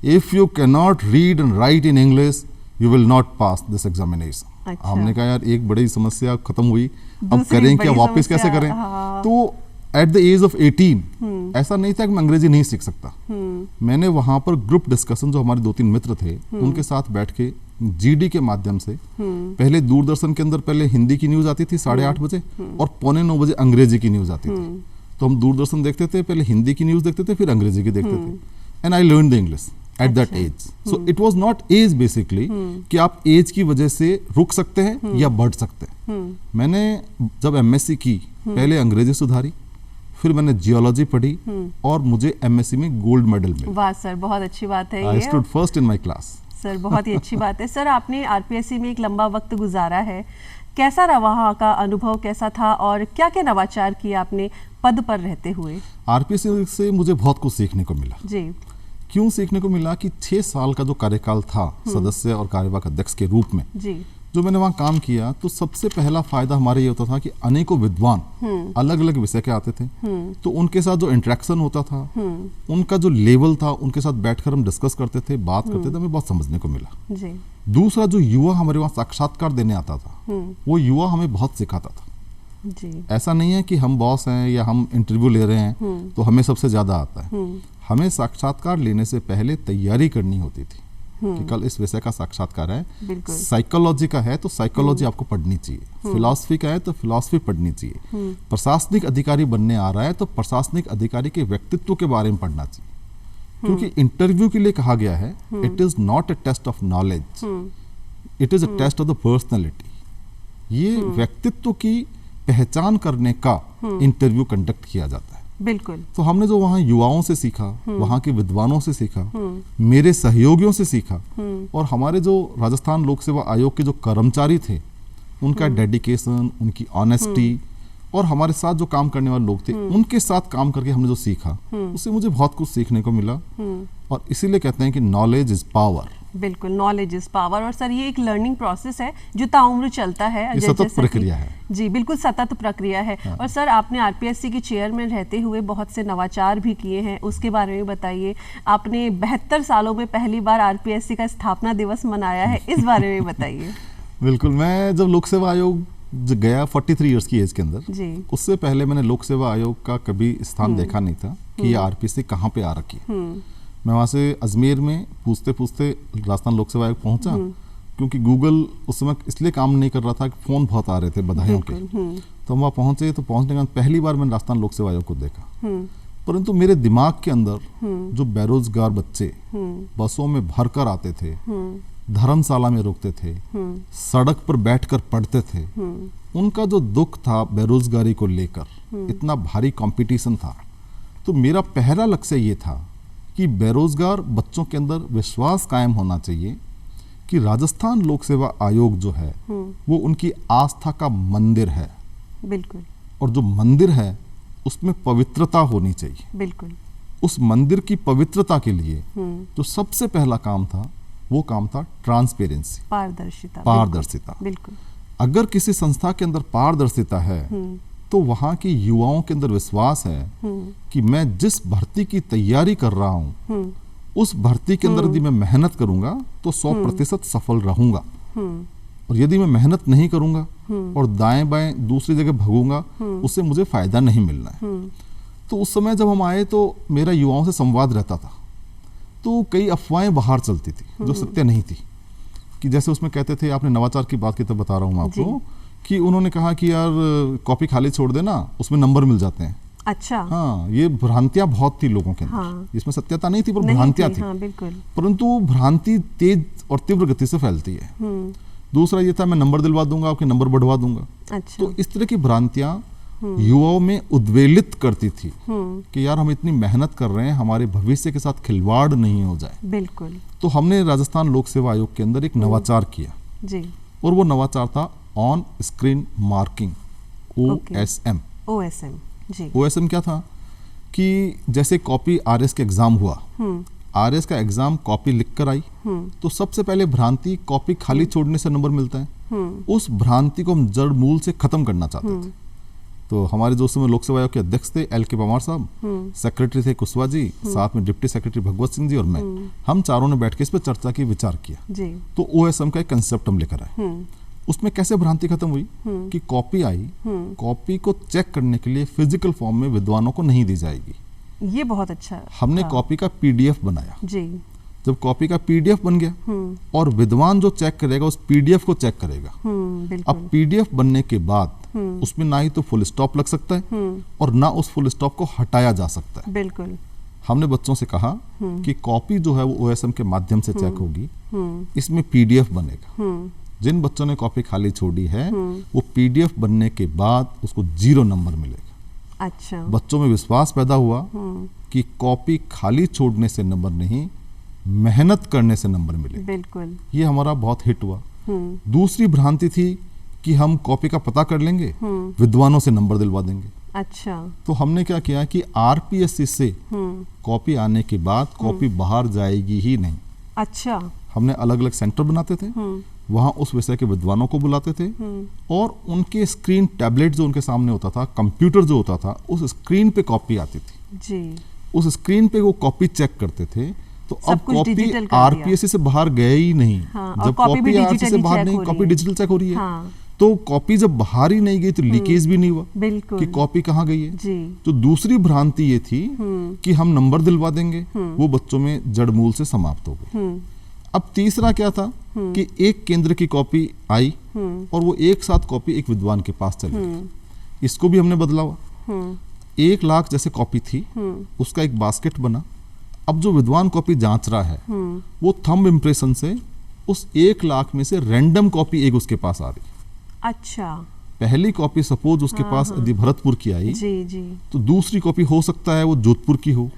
if you can not read and write in English you will not pass this examination. अच्छा। हमने कहा यार एक बड़ी समस्या खत्म हुई, अब करें क्या, वापस कैसे करें। तो एट द एज ऑफ 18 ऐसा नहीं था कि मैं अंग्रेजी नहीं सीख सकता। मैंने वहां पर ग्रुप डिस्कशन, जो हमारे 2-3 मित्र थे उनके साथ बैठ के GD के माध्यम से, पहले दूरदर्शन के अंदर पहले हिंदी की न्यूज आती थी 8:30 बजे और 8:45 बजे अंग्रेजी की न्यूज आती थी। तो हम दूरदर्शन देखते थे, पहले हिंदी की न्यूज देखते थे, फिर अंग्रेजी की देखते थे। And I learn the English at that age. So it was not age basically कि आप एज की वजह से रुक सकते हैं या बढ़ सकते हैं। मैंने जब MSc की, पहले अंग्रेजी सुधारी, फिर मैंने जियोलॉजी पढ़ी और मुझे MSc में गोल्ड मेडल मिला। वाह सर, बहुत अच्छी बात है। I stood first in my class. Sir बहुत ही अच्छी बात है। सर आपने RPSC में एक लंबा वक्त गुजारा है, कैसा रहा वहाँ का अनुभव, कैसा था और क्या क्या नवाचार किए आपने पद पर रहते हुए? RPSC से मुझे बहुत कुछ सीखने को मिला जी। क्यों सीखने को मिला कि 6 साल का जो कार्यकाल था सदस्य और कार्यवाहक अध्यक्ष के रूप में जी, जो मैंने वहाँ काम किया, तो सबसे पहला फायदा हमारे ये होता था कि अनेकों विद्वान अलग अलग विषय के आते थे। तो उनके साथ जो इंटरेक्शन होता था, उनका जो लेवल था, उनके साथ बैठकर हम डिस्कस करते थे, बात करते थे, हमें बहुत समझने को मिला जी। दूसरा, जो युवा हमारे वहाँ साक्षात्कार देने आता था, वो युवा हमें बहुत सिखाता था जी। ऐसा नहीं है कि हम बॉस हैं या हम इंटरव्यू ले रहे हैं तो हमें सबसे ज्यादा आता है। हमें साक्षात्कार लेने से पहले तैयारी करनी होती थी कि कल इस विषय का साक्षात्कार है। साइकोलॉजी का है तो साइकोलॉजी आपको पढ़नी चाहिए, फिलॉसफी का है तो फिलॉसफी पढ़नी चाहिए, प्रशासनिक अधिकारी बनने आ रहा है तो प्रशासनिक अधिकारी के व्यक्तित्व के बारे में पढ़ना चाहिए। क्योंकि इंटरव्यू के लिए कहा गया है, it is not a test of knowledge, it is a test of the personality. ये व्यक्तित्व की पहचान करने का इंटरव्यू कंडक्ट किया जाता है। बिल्कुल। तो हमने जो वहाँ युवाओं से सीखा, वहाँ के विद्वानों से सीखा, मेरे सहयोगियों से सीखा, और हमारे जो राजस्थान लोक सेवा आयोग के जो कर्मचारी थे उनका डेडिकेशन, उनकी ऑनेस्टी, और हमारे साथ जो काम करने वाले लोग थे उनके साथ काम करके हमने जो सीखा उससे मुझे बहुत कुछ सीखने को मिला। और इसीलिए कहते हैं कि नॉलेज इज पावर। बिल्कुल, नॉलेज इज पावर। और सर ये एक लर्निंग प्रोसेस है जो ताउम्र चलता है, ये सतत प्रक्रिया है। जी बिल्कुल, सतत प्रक्रिया है। हाँ। और सर आपने आरपीएससी के चेयरमैन रहते हुए बहुत से नवाचार भी किए हैं, उसके बारे में बताइए। आपने 72 सालों में पहली बार आरपीएससी का स्थापना दिवस मनाया है, इस बारे में बताइए। बिल्कुल, मैं जब लोक सेवा आयोग गया 43 इयर्स की एज के अंदर जी, उससे पहले मैंने लोक सेवा आयोग का कभी स्थान देखा नहीं था कि ये आरपीएससी कहाँ पे आ रखी है। मैं वहाँ से अजमेर में पूछते पूछते राजस्थान लोक सेवा आयोग पहुंचा, क्योंकि गूगल उस समय इसलिए काम नहीं कर रहा था कि फ़ोन बहुत आ रहे थे बधाइयों के। तो हम वहाँ पहुँचे, तो पहुँचने के बाद पहली बार मैंने राजस्थान लोक सेवा आयोग को देखा। परंतु मेरे दिमाग के अंदर जो बेरोजगार बच्चे बसों में भर कर आते थे, धर्मशाला में रुकते थे, सड़क पर बैठकर पढ़ते थे, उनका जो दुख था बेरोजगारी को लेकर, इतना भारी कंपटीशन था, तो मेरा पहला लक्ष्य ये था कि बेरोजगार बच्चों के अंदर विश्वास कायम होना चाहिए कि राजस्थान लोक सेवा आयोग जो है वो उनकी आस्था का मंदिर है। बिल्कुल। और जो मंदिर है उसमें पवित्रता होनी चाहिए। बिल्कुल। उस मंदिर की पवित्रता के लिए जो सबसे पहला काम था वो काम था ट्रांसपेरेंसी, पारदर्शिता। पारदर्शिता। बिल्कुल। अगर किसी संस्था के अंदर पारदर्शिता है तो वहाँ की युवाओं के अंदर विश्वास है कि मैं जिस भर्ती की तैयारी कर रहा हूँ उस भर्ती के अंदर यदि मैं मेहनत करूंगा तो 100% सफल रहूंगा, और यदि मैं मेहनत नहीं करूंगा और दाएं बाएं दूसरी जगह भागूंगा उससे मुझे फायदा नहीं मिलना है। तो उस समय जब हम आए तो मेरा युवाओं से संवाद रहता था, तो कई अफवाहें बाहर चलती थी जो सत्य नहीं थी। कि जैसे उसमें कहते थे, आपने नवाचार की बात की तब बता रहा हूँ मैं आपको, कि उन्होंने कहा कि यार कॉपी खाली छोड़ देना, उसमें नंबर मिल जाते हैं। अच्छा। हाँ, ये भ्रांतियां बहुत थी लोगों के अंदर। हाँ। इसमें सत्यता नहीं थी पर भ्रांतियां थी। हाँ, बिल्कुल। परंतु भ्रांति तेज और तीव्र गति से फैलती है। दूसरा ये था, मैं नंबर दिलवा दूंगा, आपके नंबर बढ़वा दूंगा। अच्छा। तो इस तरह की भ्रांतियां युवाओं में उद्वेलित करती थी कि यार हम इतनी मेहनत कर रहे हैं, हमारे भविष्य के साथ खिलवाड़ नहीं हो जाए। बिल्कुल। तो हमने राजस्थान लोक सेवा आयोग के अंदर एक नवाचार किया जी, और वो नवाचार था on screen marking, OSM। OSM जी। OSM क्या था कि जैसे कॉपी RS के एग्जाम हुआ, RS का एग्जाम कॉपी लिख कर आई, तो सबसे पहले भ्रांति कॉपी खाली छोड़ने से नंबर मिलता है, उस भ्रांति को हम जड़ मूल से खत्म करना चाहते थे। तो हमारे जो समय लोक सेवा आयोग के अध्यक्ष थे LK पवार साहब, सेक्रेटरी थे कुशवाहा जी, साथ में डिप्टी सेक्रेटरी भगवत सिंह जी और मैं, हम चारों ने बैठ के इस पर चर्चा की, विचार किया जी। तो OSM का एक कंसेप्ट हम लेकर आए। उसमें कैसे भ्रांति खत्म हुई कि कॉपी आई, कॉपी को चेक करने के लिए फिजिकल फॉर्म में विद्वानों को नहीं दी जाएगी। ये बहुत अच्छा। हमने कॉपी का PDF बनाया जी। जब कॉपी का PDF बन गया और विद्वान जो चेक करेगा उस PDF को चेक करेगा। अब PDF बनने के बाद उसमें ना ही तो फुल स्टॉप लग सकता है और ना उस फुल स्टॉप को हटाया जा सकता है। बिल्कुल। हमने बच्चों से कहा कि कॉपी जो है वो OSM के माध्यम से चेक होगी, इसमें PDF बनेगा। जिन बच्चों ने कॉपी खाली छोड़ी है वो PDF बनने के बाद उसको 0 नंबर मिलेगा। अच्छा। बच्चों में विश्वास पैदा हुआ कि कॉपी खाली छोड़ने से नंबर नहीं, मेहनत करने से नंबर मिले। बिल्कुल। ये हमारा बहुत हिट हुआ। दूसरी भ्रांति थी कि हम कॉपी का पता कर लेंगे, विद्वानों से नंबर दिलवा देंगे। अच्छा। तो हमने क्या किया कि RPSC से कॉपी आने के बाद कॉपी बाहर जाएगी ही नहीं। अच्छा। हमने अलग अलग सेंटर बनाते थे, वहाँ उस विषय के विद्वानों को बुलाते थे और उनके स्क्रीन, टैबलेट जो उनके सामने होता था, कंप्यूटर जो होता था, उस स्क्रीन पे कॉपी आती थी जी। उस स्क्रीन पे वो कॉपी चेक करते थे। तो अब कॉपी RPSC से बाहर गए ही नहीं। हाँ, जब कॉपी RPSC से बाहर नहीं, कॉपी डिजिटल चेक हो रही है। हाँ। तो कॉपी जब बाहर ही नहीं गई तो लीकेज भी नहीं हुआ कि कॉपी कहाँ गई है जी। तो दूसरी भ्रांति ये थी कि हम नंबर दिलवा देंगे, वो बच्चों में जड़ मूल से समाप्त हो गई। अब तीसरा क्या था कि एक केंद्र की कॉपी आई और वो एक साथ कॉपी एक विद्वान के पास चली गई। इसको भी हमने बदलावा। 1 लाख जैसे कॉपी थी, उसका एक बास्केट बना। अब जो विद्वान कॉपी जांच रहा है वो थंब इम्प्रेशन से उस 1 लाख में से रैंडम कॉपी एक उसके पास आ रही। अच्छा, पहली कॉपी सपोज उसके पास यदि भरतपुर की आई, जी जी, तो दूसरी कॉपी हो सकता है वो जोधपुर की हो,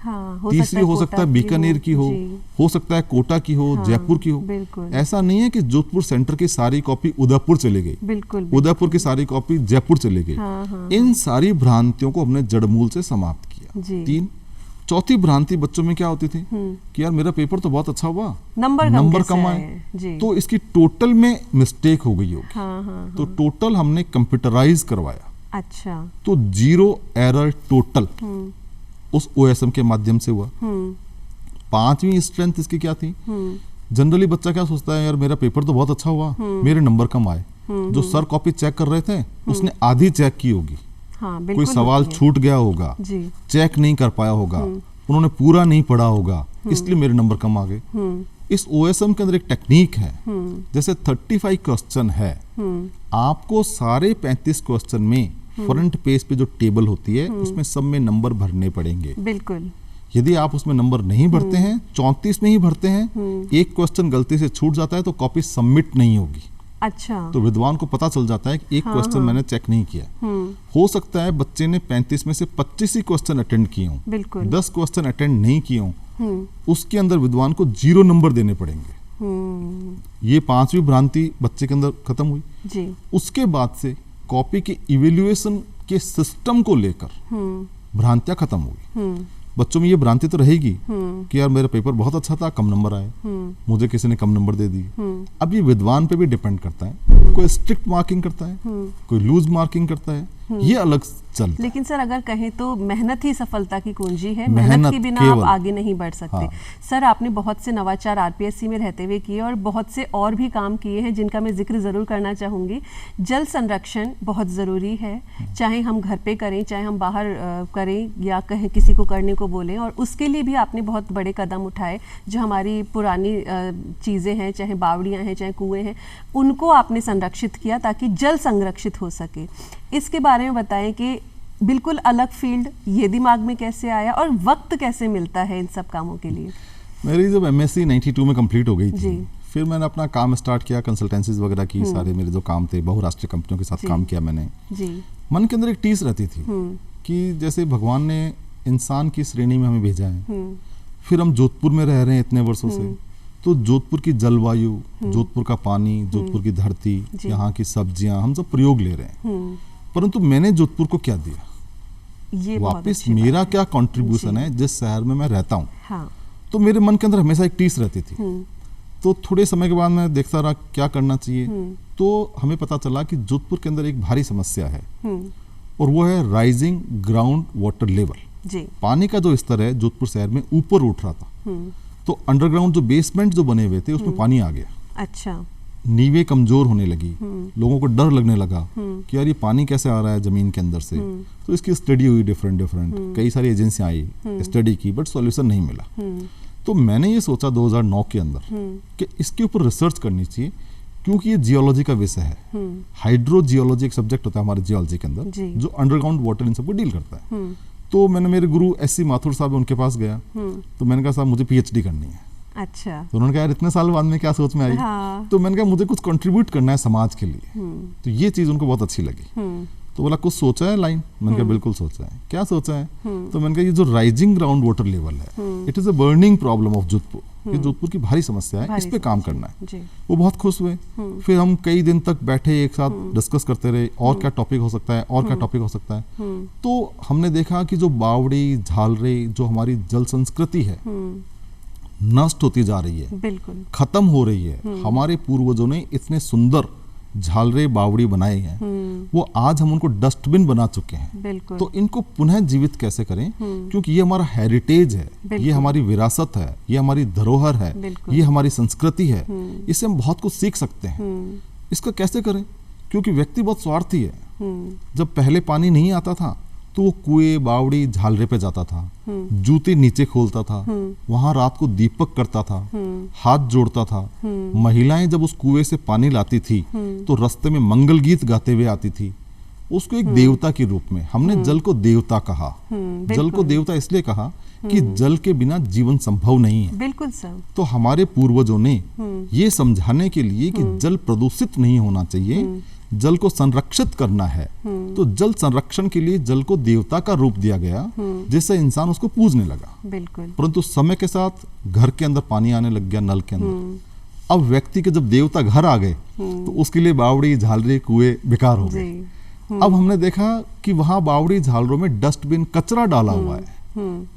तीसरी हो सकता है बीकानेर की हो सकता है कोटा की हो, जयपुर की हो। ऐसा नहीं है कि जोधपुर सेंटर की सारी कॉपी उदयपुर चली गई, बिल्कुल, उदयपुर की सारी कॉपी जयपुर चली गई। इन सारी भ्रांतियों को हमने जड़मूल से समाप्त किया। 3 चौथी भ्रांति बच्चों में क्या होती थी कि यार मेरा पेपर तो बहुत अच्छा हुआ, नंबर कम आए, तो इसकी टोटल में मिस्टेक हो गई होगी। तो टोटल हमने कंप्यूटराइज करवाया। अच्छा, तो 0 एरर टोटल उस OSM के माध्यम से हुआ। 5वीं स्ट्रेंथ इसकी क्या थी? जनरली बच्चा क्या सोचता है, यार मेरा पेपर तो बहुत अच्छा हुआ, मेरे नंबर कम आए। जो सर कॉपी चेक कर रहे थे उसने आधी चेक की होगी, कोई सवाल छूट गया होगा, चेक नहीं कर पाया होगा, उन्होंने पूरा नहीं पढ़ा होगा, इसलिए मेरे नंबर कम आ गए। इस OSM के अंदर एक टेक्निक है, जैसे 35 क्वेश्चन है, आपको सारे 35 क्वेश्चन में फ्रंट पेज पे जो टेबल होती है उसमें सब में नंबर भरने पड़ेंगे। बिल्कुल। यदि आप उसमें नंबर नहीं भरते हैं, 34 में ही भरते हैं, एक क्वेश्चन गलती से छूट जाता है तो कॉपी सबमिट नहीं होगी। अच्छा, तो विद्वान को पता चल जाता है कि एक क्वेश्चन मैंने चेक नहीं किया। हो सकता है बच्चे ने 35 में से 25 ही क्वेश्चन अटेंड किए हों, 10 क्वेश्चन अटेंड नहीं किए हों, उसके अंदर विद्वान को 0 नंबर देने पड़ेंगे। ये 5वीं भ्रांति बच्चे के अंदर खत्म हुई जी। उसके बाद से कॉपी के इवेल्युएशन के सिस्टम को लेकर भ्रांतियां खत्म हुई। बच्चों में ये भ्रांति तो रहेगी कि यार मेरा पेपर बहुत अच्छा था, कम नंबर आए, मुझे किसी ने कम नंबर दे दिए। अब ये विद्वान पे भी डिपेंड करता है, कोई स्ट्रिक्ट मार्किंग करता है, कोई लूज मार्किंग करता है, ये अलग चलता। लेकिन सर अगर कहें तो मेहनत ही सफलता की कुंजी है, मेहनत के बिना आप आगे नहीं बढ़ सकते। सर आपने बहुत से नवाचार RPSC में रहते हुए किए और बहुत से और भी काम किए हैं जिनका मैं जिक्र जरूर करना चाहूंगी। जल संरक्षण बहुत जरूरी है, चाहे हम घर पे करें, चाहे हम बाहर करें या कहें किसी को करने को बोलें, और उसके लिए भी आपने बहुत बड़े कदम उठाए। जो हमारी पुरानी चीजें हैं, चाहे बावड़ियां हैं, चाहे कुएं हैं, उनको आपने संरक्षित किया ताकि जल संरक्षित हो सके। इसके बारे में बताएं कि बिल्कुल अलग फील्ड, ये दिमाग में कैसे आया और वक्त कैसे मिलता है इन सब कामों के लिए? मेरी जब MSc 92 में कंप्लीट हो गई थी, फिर मैंने अपना काम स्टार्ट किया, कंसल्टेंसीज वगैरह की, सारे मेरे जो काम थे बहुराष्ट्रीय कंपनियों के साथ काम किया मैंने जी। मन के अंदर एक टीस रहती थी कि जैसे भगवान ने इंसान की श्रेणी में हमें भेजा है, फिर हम जोधपुर में रह रहे हैं इतने वर्षों से, तो जोधपुर की जलवायु, जोधपुर का पानी, जोधपुर की धरती, यहाँ की सब्जियां, हम सब प्रयोग ले रहे हैं, परंतु मैंने जोधपुर को क्या दिया, ये वापस मेरा क्या कंट्रीब्यूशन है जिस शहर में मैं रहता हूँ। हाँ। तो मेरे मन के अंदर हमेशा एक टीस रहती थी। तो थोड़े समय के बाद मैं देखता रहा क्या करना चाहिए, तो हमें पता चला कि जोधपुर के अंदर एक भारी समस्या है और वो है राइजिंग ग्राउंड वाटर लेवल। पानी का जो स्तर है जोधपुर शहर में ऊपर उठ रहा था, तो अंडरग्राउंड जो बेसमेंट जो बने हुए थे उसमें पानी आ गया। अच्छा। नींवें कमजोर होने लगी, लोगों को डर लगने लगा कि यार ये पानी कैसे आ रहा है जमीन के अंदर से। तो इसकी स्टडी हुई डिफरेंट कई सारी एजेंसियां आई, स्टडी की, बट सॉल्यूशन नहीं मिला। तो मैंने ये सोचा 2009 के अंदर कि इसके ऊपर रिसर्च करनी चाहिए, क्योंकि ये जियोलॉजी का विषय है। हाइड्रो जियोलॉजी एक सब्जेक्ट होता है हमारे जियोलॉजी के अंदर, जो अंडरग्राउंड वाटर इन सबको डील करता है। तो मैंने मेरे गुरु SC माथुर साहब उनके पास गया, तो मैंने कहा साहब मुझे PhD करनी है। अच्छा। तो उन्होंने कहा यार इतने साल बाद में क्या सोच में आई? हाँ। तो मैंने कहा मुझे कुछ कंट्रीब्यूट करना है समाज के लिए। तो ये चीज उनको बहुत अच्छी लगी। तो बोला कुछ सोचा है लाइन? मैंने कहा बिल्कुल सोचा है। क्या सोचा है? तो मैंने कहा ये जो राइजिंग ग्राउंड वाटर लेवल है, it is a burning problem of Jodhpur, ये जोधपुर की भारी समस्या है, इस पे काम करना है। वो बहुत खुश हुए। फिर हम कई दिन तक बैठे एक साथ डिस्कस करते रहे, और क्या टॉपिक हो सकता है, और क्या टॉपिक हो सकता है। तो हमने देखा कि जो बावड़ी, झालरे, जो हमारी जल संस्कृति है, नष्ट होती जा रही है, बिल्कुल खत्म हो रही है। हमारे पूर्वजों ने इतने सुंदर झालरे बावड़ी बनाए हैं, वो आज हम उनको डस्टबिन बना चुके हैं। तो इनको पुनः जीवित कैसे करें, क्योंकि ये हमारा हेरिटेज है, ये हमारी विरासत है, ये हमारी धरोहर है, ये हमारी संस्कृति है, इससे हम बहुत कुछ सीख सकते हैं। इसका कैसे करें, क्योंकि व्यक्ति बहुत स्वार्थी है। जब पहले पानी नहीं आता था तो वो कुएं, बावड़ी, झालरे पे जाता था, जूते नीचे खोलता था, वहां रात को दीपक करता था, हाथ जोड़ता था। महिलाएं जब उस कुएं से पानी लाती थी तो रास्ते में मंगल गीत गाते हुए आती थी। उसको एक देवता के रूप में हमने जल को देवता कहा। जल को देवता इसलिए कहा कि जल के बिना जीवन संभव नहीं है। बिल्कुल सर। तो हमारे पूर्वजों ने ये समझाने के लिए कि जल प्रदूषित नहीं होना चाहिए, जल को संरक्षित करना है, तो जल संरक्षण के लिए जल को देवता का रूप दिया गया, जिससे इंसान उसको पूजने लगा। बिल्कुल। परंतु समय के साथ घर के अंदर पानी आने लग गया, नल के अंदर। अब व्यक्ति के जब देवता घर आ गए तो उसके लिए बावड़ी, झालरे, कुएं बेकार हो गए। अब हमने देखा कि वहां बावड़ी, झालरों में डस्टबिन, कचरा डाला हुआ है।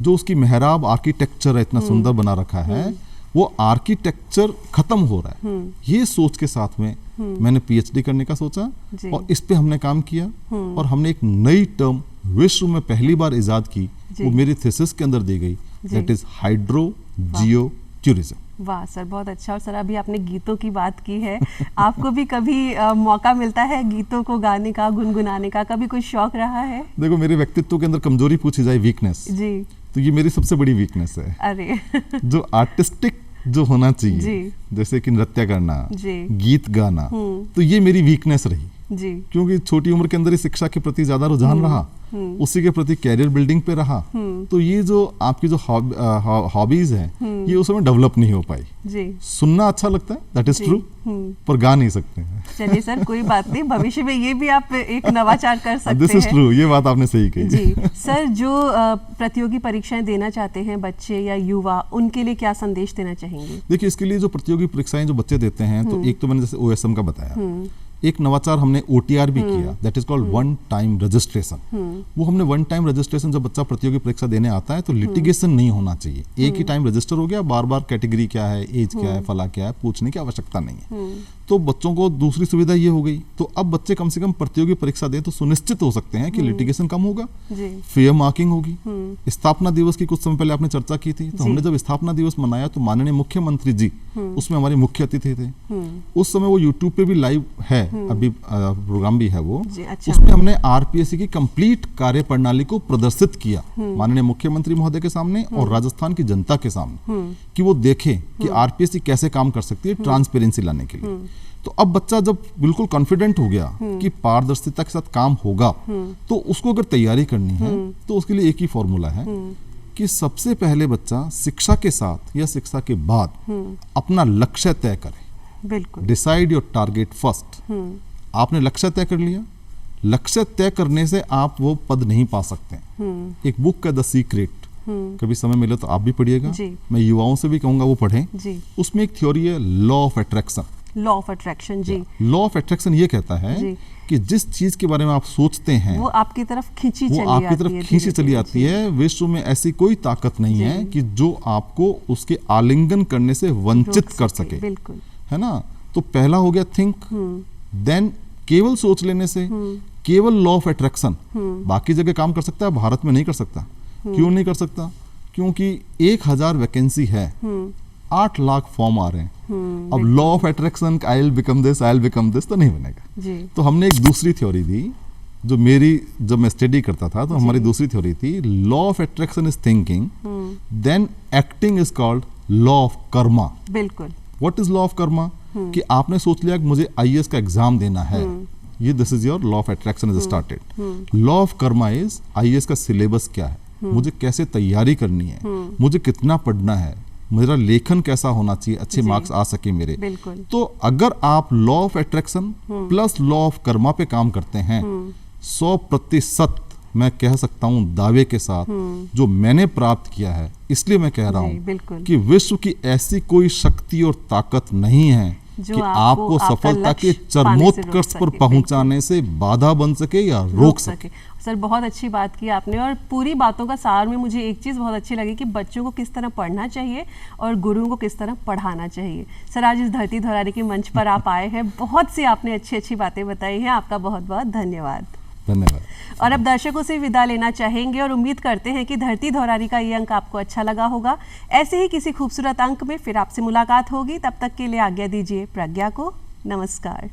जो उसकी मेहराब आर्किटेक्चर है, इतना सुंदर बना रखा है, वो आर्किटेक्चर खत्म हो रहा है। ये सोच के साथ में मैंने पीएचडी करने का सोचा और इस पे हमने काम किया और हमने एक नई टर्म विश्व में पहली बार इजाद की, वो मेरी थीसिस के अंदर दी गई, that is hydro Jio tourism. वाह सर, बहुत अच्छा। और सर अभी आपने गीतों की बात की है, आपको भी कभी मौका मिलता है गीतों को गाने का, गुनगुनाने का, कभी कोई शौक रहा है? देखो, मेरे व्यक्तित्व के अंदर कमजोरी पूछी जाए, वीकनेस जी, तो ये मेरी सबसे बड़ी वीकनेस है। अरे जो आर्टिस्टिक जो होना चाहिए, जैसे कि नृत्य करना, गीत गाना, तो ये मेरी वीकनेस रही जी। क्योंकि छोटी उम्र के अंदर ही शिक्षा के प्रति ज्यादा रुझान रहा, उसी के प्रति कैरियर बिल्डिंग पे रहा, तो ये जो आपकी जो हॉबीज है ये उस समय डेवलप नहीं हो पाई जी। सुनना अच्छा लगता है, दैट इज ट्रू, पर गा नहीं सकते हैं। चलिए सर, कोई बात नहीं, भविष्य में ये भी आप एक नवाचार कर सकते हैं। दिस इज ट्रू, ये बात आपने सही कही जी। सर, जो प्रतियोगी परीक्षाएं देना चाहते हैं बच्चे या युवा, उनके लिए क्या संदेश देना चाहेंगे? देखिए, इसके लिए जो प्रतियोगी परीक्षाएं जो बच्चे देते हैं, तो एक तो मैंने जैसे OSM का बताया, एक नवाचार हमने OTR भी किया, that is called one time registration. वो हमने वन टाइम रजिस्ट्रेशन, जब बच्चा प्रतियोगी परीक्षा देने आता है तो लिटिगेशन नहीं होना चाहिए, एक ही टाइम रजिस्टर हो गया, बार बार कैटेगरी क्या है, एज क्या है, फला क्या है, पूछने की आवश्यकता नहीं है। तो बच्चों को दूसरी सुविधा ये हो गई, तो अब बच्चे कम से कम प्रतियोगी परीक्षा दें तो सुनिश्चित हो सकते हैं कि लिटिगेशन कम होगा, फेयर मार्किंग होगी। स्थापना दिवस की कुछ समय पहले आपने चर्चा की थी, तो हमने जब स्थापना दिवस मनाया तो माननीय मुख्यमंत्री जी उसमें हमारे मुख्य अतिथि थे। उस समय वो यूट्यूब पे भी लाइव है, अभी प्रोग्राम भी है वो, अच्छा। उसमें हमने RPSC की कंप्लीट कार्य प्रणाली को प्रदर्शित किया माननीय मुख्यमंत्री महोदय के सामने और राजस्थान की जनता के सामने, कि वो देखें कि RPSC कैसे काम कर सकती है ट्रांसपेरेंसी लाने के लिए। तो अब बच्चा जब बिल्कुल कॉन्फिडेंट हो गया कि पारदर्शिता के साथ काम होगा, तो उसको अगर तैयारी करनी है तो उसके लिए एक ही फॉर्मूला है कि सबसे पहले बच्चा शिक्षा के साथ या शिक्षा के बाद अपना लक्ष्य तय करे। बिल्कुल। Decide your target first. आपने लक्ष्य तय कर लिया, लक्ष्य तय करने से आप वो पद नहीं पा सकते। एक बुक है द सीक्रेट, कभी समय मिले तो आप भी पढ़िएगा, मैं युवाओं से भी कहूंगा वो पढ़ें। उसमें एक थ्योरी है law of attraction. Law of attraction जी। लॉ ऑफ अट्रैक्शन ये कहता है कि जिस चीज के बारे में आप सोचते हैं वो आपकी तरफ खींची चली आती है। विश्व में ऐसी कोई ताकत नहीं है कि जो आपको उसके आलिंगन करने से वंचित कर सके। बिल्कुल, है ना। तो पहला हो गया थिंक, देन केवल सोच लेने से, केवल लॉ ऑफ अट्रैक्शन बाकी जगह काम कर सकता है, भारत में नहीं कर सकता। क्यों नहीं कर सकता? क्योंकि 1000 वैकेंसी है, 8 लाख फॉर्म आ रहे हैं। अब law of attraction I will become this तो नहीं बनेगा। तो हमने एक दूसरी थ्योरी दी, जो मेरी जब मैं स्टडी करता था तो हमारी दूसरी थ्योरी थी, law of attraction is thinking, then acting is called law of karma. बिल्कुल। What is law of karma? कि आपने सोच लिया कि मुझे IAS का एग्जाम देना है, ये this is your law of attraction is started. Law of Karma is IAS का सिलेबस क्या है, मुझे कैसे तैयारी करनी है, मुझे कितना पढ़ना है, मेरा लेखन कैसा होना चाहिए, अच्छे मार्क्स आ सके मेरे। तो अगर आप law of attraction plus law of Karma पे काम करते हैं, 100% मैं कह सकता हूं दावे के साथ, जो मैंने प्राप्त किया है, इसलिए मैं कह रहा हूं कि विश्व की ऐसी कोई शक्ति और ताकत नहीं है कि आपको सफलता के चरमोत्कर्ष पर पहुंचाने से बाधा बन सके या रोक सके। सर, बहुत अच्छी बात की आपने, और पूरी बातों का सार में मुझे एक चीज़ बहुत अच्छी लगी कि बच्चों को किस तरह पढ़ना चाहिए और गुरुओं को किस तरह पढ़ाना चाहिए। सर, आज इस धरती धौरारी के मंच पर आप आए हैं, बहुत सी आपने अच्छी बातें बताई हैं, आपका बहुत बहुत धन्यवाद। धन्यवाद। और अब दर्शकों से विदा लेना चाहेंगे और उम्मीद करते हैं कि धरती धौरारी का ये अंक आपको अच्छा लगा होगा। ऐसे ही किसी खूबसूरत अंक में फिर आपसे मुलाकात होगी, तब तक के लिए आज्ञा दीजिए प्रज्ञा को। नमस्कार।